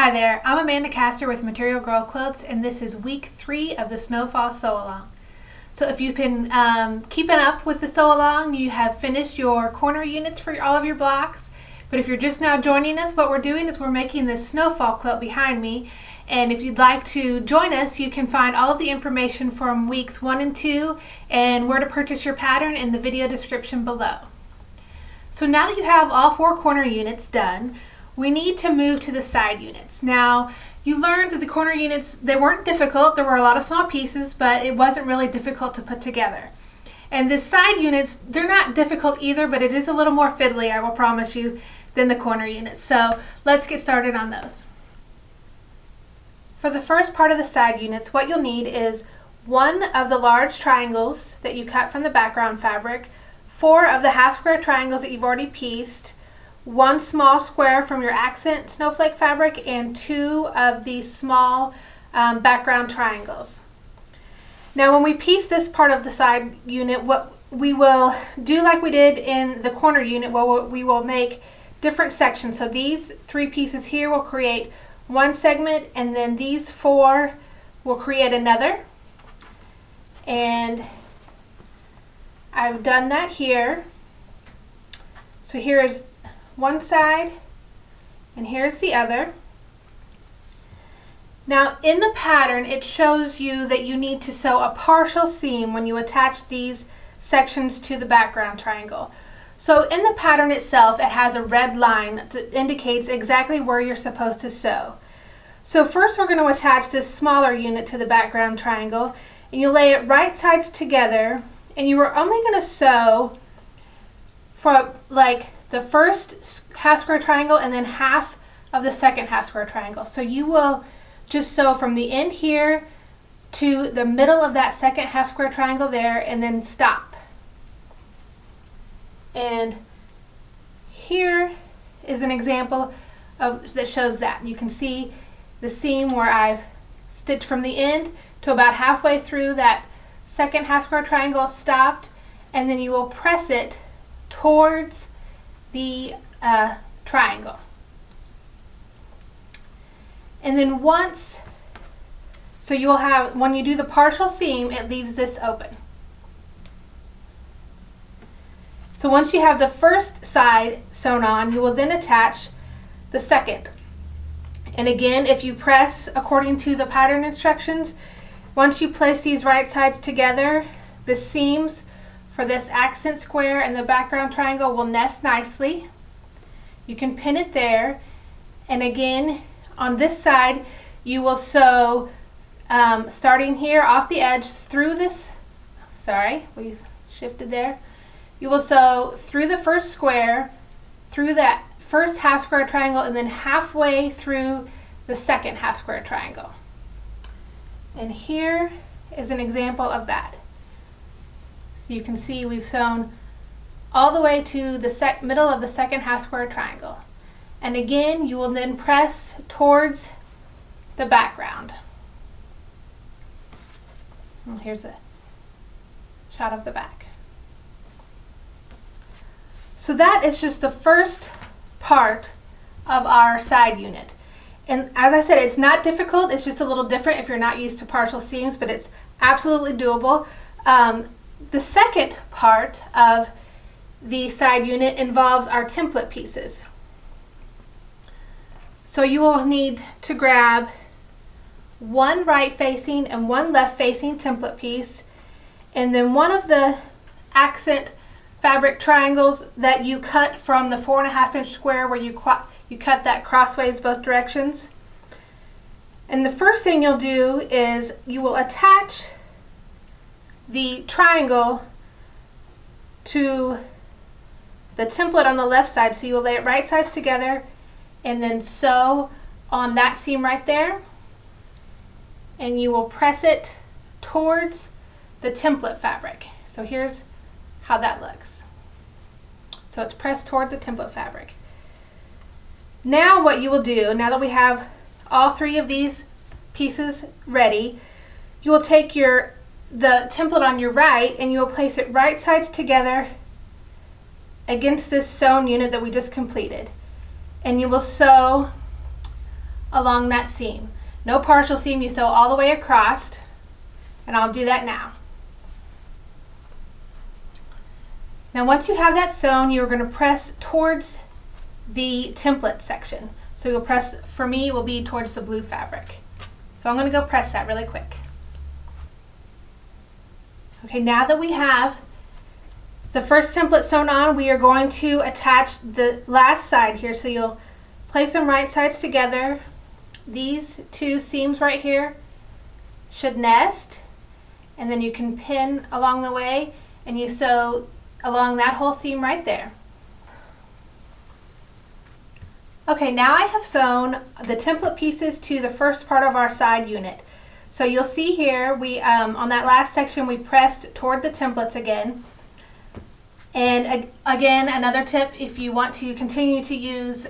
Hi there, I'm Amanda Castor with Material Girl Quilts, and this is week 3 of the Snowfall Sew Along. So if you've been keeping up with the sew along, you have finished your corner units for all of your blocks. But if you're just now joining us, what we're doing is we're making this snowfall quilt behind me. And if you'd like to join us, you can find all of the information from weeks 1 and 2 and where to purchase your pattern in the video description below. So now that you have all 4 corner units done, we need to move to the side units. Now, you learned that the corner units, they weren't difficult. There were a lot of small pieces, but it wasn't really difficult to put together. And the side units, they're not difficult either, but it is a little more fiddly, I will promise you, than the corner units. So let's get started on those. For the first part of the side units, what you'll need is 1 of the large triangles that you cut from the background fabric, 4 of the half square triangles that you've already pieced, 1 small square from your accent snowflake fabric, and 2 of these small background triangles. Now when we piece this part of the side unit, what we will do, like we did in the corner unit, we will make different sections. So these 3 pieces here will create one segment, and then these 4 will create another. And I've done that here. So here is one side, and here's the other. Now in the pattern, it shows you that you need to sew a partial seam when you attach these sections to the background triangle. So in the pattern itself, it has a red line that indicates exactly where you're supposed to sew. So first we're going to attach this smaller unit to the background triangle, and you lay it right sides together, and you are only going to sew for like the first half square triangle and then half of the second half square triangle. So you will just sew from the end here to the middle of that second half square triangle there, and then stop. And here is an example that shows that. You can see the seam where I've stitched from the end to about halfway through that second half square triangle, stopped, and then you will press it towards the triangle. And then so you will have, when you do the partial seam, it leaves this open. So once you have the first side sewn on, you will then attach the second. And again, if you press according to the pattern instructions, once you place these right sides together, the seams for this accent square and the background triangle will nest nicely. You can pin it there, and again on this side you will sew starting here off the edge through this, we've shifted there. You will sew through the first square, through that first half square triangle, and then halfway through the second half square triangle. And here is an example of that. You can see we've sewn all the way to the middle of the second half square triangle. And again, you will then press towards the background. Well, here's a shot of the back. So that is just the first part of our side unit. And as I said, it's not difficult, it's just a little different if you're not used to partial seams, but it's absolutely doable. The second part of the side unit involves our template pieces. So you will need to grab 1 right facing and 1 left facing template piece, and then 1 of the accent fabric triangles that you cut from the 4.5-inch square where you cut that crossways both directions. And the first thing you'll do is you will attach the triangle to the template on the left side. So you will lay it right sides together and then sew on that seam right there, and you will press it towards the template fabric. So here's how that looks. So it's pressed toward the template fabric. Now what you will do, now that we have all 3 of these pieces ready, you will take the template on your right, and you will place it right sides together against this sewn unit that we just completed. And you will sew along that seam. No partial seam, you sew all the way across, and I'll do that now. Now once you have that sewn, you're going to press towards the template section. So you'll press, for me, it will be towards the blue fabric. So I'm going to go press that really quick. Okay, now that we have the first template sewn on, we are going to attach the last side here. So you'll place them right sides together. These two seams right here should nest, and then you can pin along the way, and you sew along that whole seam right there. Okay, now I have sewn the template pieces to the first part of our side unit. So you'll see here, we on that last section we pressed toward the templates again. And again, another tip, if you want to continue to use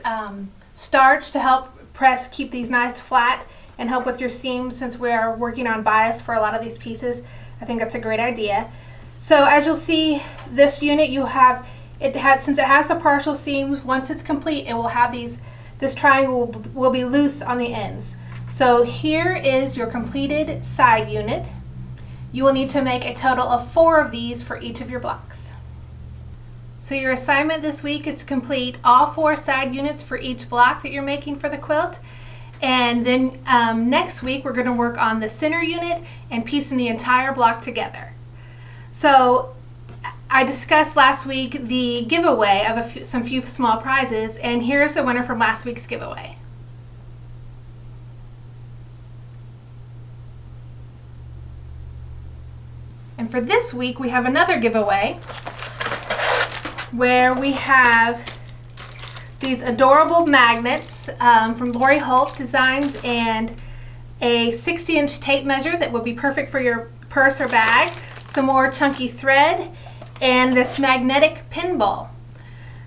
starch to help keep these nice flat and help with your seams, since we are working on bias for a lot of these pieces, I think that's a great idea. So as you'll see, this unit since it has the partial seams, once it's complete, it will have this triangle will be loose on the ends. So here is your completed side unit. You will need to make a total of 4 of these for each of your blocks. So your assignment this week is to complete all 4 side units for each block that you're making for the quilt. And then next week we're going to work on the center unit and piecing the entire block together. So I discussed last week the giveaway of some few small prizes, and here's the winner from last week's giveaway. And for this week we have another giveaway where we have these adorable magnets from Lori Holt Designs, and a 60-inch tape measure that would be perfect for your purse or bag, some more chunky thread, and this magnetic pin ball.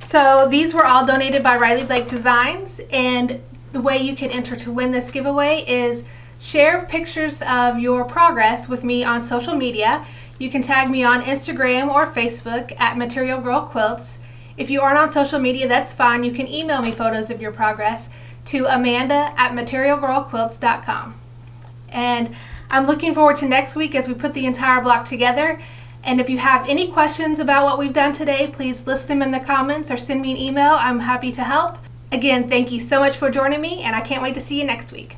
So these were all donated by Riley Blake Designs, and the way you can enter to win this giveaway is share pictures of your progress with me on social media. You can tag me on Instagram or Facebook at Material Girl Quilts. If you aren't on social media, that's fine. You can email me photos of your progress to amanda@materialgirlquilts.com. And I'm looking forward to next week as we put the entire block together. And if you have any questions about what we've done today, please list them in the comments or send me an email. I'm happy to help. Again, thank you so much for joining me, and I can't wait to see you next week.